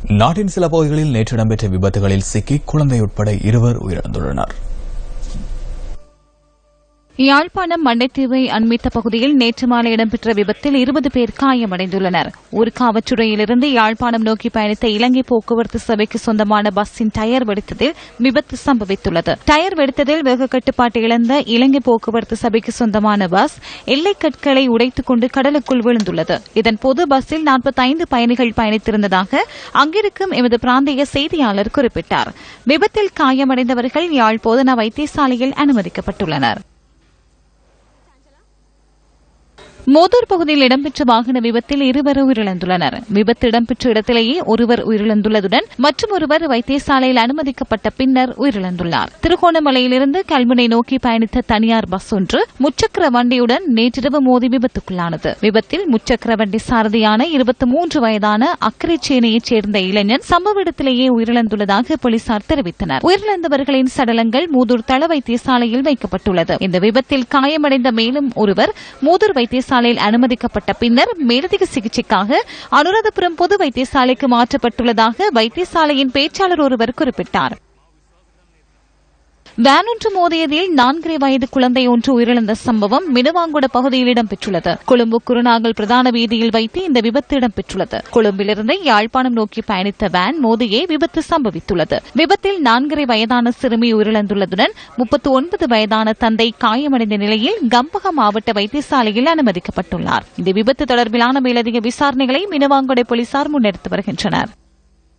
நாட்டின் சில பகுதிகளில் நேற்று இடம்பெற்ற விபத்துகளில் சிக்கி குழந்தை உட்பட 2 உயிரிழந்துள்ளனர். யாழ்ப்பாணம் மண்டைத்தீவை அண்மித்த பகுதியில் நேற்று மாலை இடம்பெற்ற விபத்தில் 20 பேர் காயமடைந்துள்ளனர். ஊர்காவற்றுறையிலிருந்து யாழ்ப்பாணம் நோக்கி பயணித்த இலங்கை போக்குவரத்து சபைக்கு சொந்தமான பஸ்ஸின் டயர் வெடித்ததில் விபத்து சம்பவித்துள்ளது. டயர் வெடித்ததில் வேக கட்டுப்பாட்டை இழந்த இலங்கை போக்குவரத்து சபைக்கு சொந்தமான பஸ் எல்லைக்கற்களை உடைத்துக் கொண்டு கடலுக்குள் விழுந்துள்ளது. இதன்போது பஸ்ஸில் 45 பயணிகள் பயணித்திருந்ததாக அங்கிருக்கும் எமது பிராந்திய செய்தியாளர் குறிப்பிட்டார். விபத்தில் காயமடைந்தவர்கள் யாழ் போதனா வைத்தியசாலையில் அனுமதிக்கப்பட்டுள்ளனர். மோதூர் பகுதியில் இடம்பெற்ற வாகன விபத்தில் 2 உயிரிழந்துள்ளனர். விபத்து இடம்பெற்ற இடத்திலேயே ஒருவர் உயிரிழந்துள்ளதுடன் மற்றொருவர் வைத்தியசாலையில் அனுமதிக்கப்பட்ட பின்னர் உயிரிழந்துள்ளார். திருகோணமலையிலிருந்து கல்முனை நோக்கி பயணித்த தனியார் பஸ் ஒன்று முச்சக்கர வண்டியுடன் நேற்றிரவு மோதி விபத்துக்குள்ளானது. விபத்தில் முச்சக்கர வண்டி சாரதியான 23 வயதான அக்கரைச்சேனையைச் சேர்ந்த இளைஞன் சம்பவ இடத்திலேயே உயிரிழந்துள்ளதாக போலீசார் தெரிவித்தனர். உயிரிழந்தவர்களின் சடலங்கள் மூதூர் தள வைத்தியசாலையில் வைக்கப்பட்டுள்ளது. இந்த விபத்தில் காயமடைந்த மேலும் ஒருவர் மூதூர் வைத்தியசாலை அனுமதிக்கப்பட்ட பின்னர் மேலதிக சிகிச்சைக்காக அனுராதபுரம் பொது வைத்தியசாலைக்கு மாற்றப்பட்டுள்ளதாக வைத்தியசாலையின் பேச்சாளர் ஒருவர் குறிப்பிட்டார். வேன் ஒன்று மோதியதில் 4 வயது குழந்தை ஒன்று உயிரிழந்த சம்பவம் மினுவாங்குட பகுதியில் இடம்பெற்றுள்ளது. கொழும்பு குருநாகல் பிரதான வீதியில் வைத்து இந்த விபத்து இடம்பெற்றுள்ளது. கொழும்பிலிருந்து யாழ்ப்பாணம் நோக்கி பயணித்த வேன் மோதியே விபத்து சம்பவித்துள்ளது. விபத்தில் 4 வயதான சிறுமி உயிரிழந்துள்ளதுடன் 39 வயதான தந்தை காயமடைந்த நிலையில் கம்பகம் மாவட்ட வைத்தியசாலையில் அனுமதிக்கப்பட்டுள்ளார். இந்த விபத்து தொடர்பிலான மேலதிக விசாரணைகளை மினுவாங்குடை போலீசார் முன்னெடுத்து வருகின்றனர்.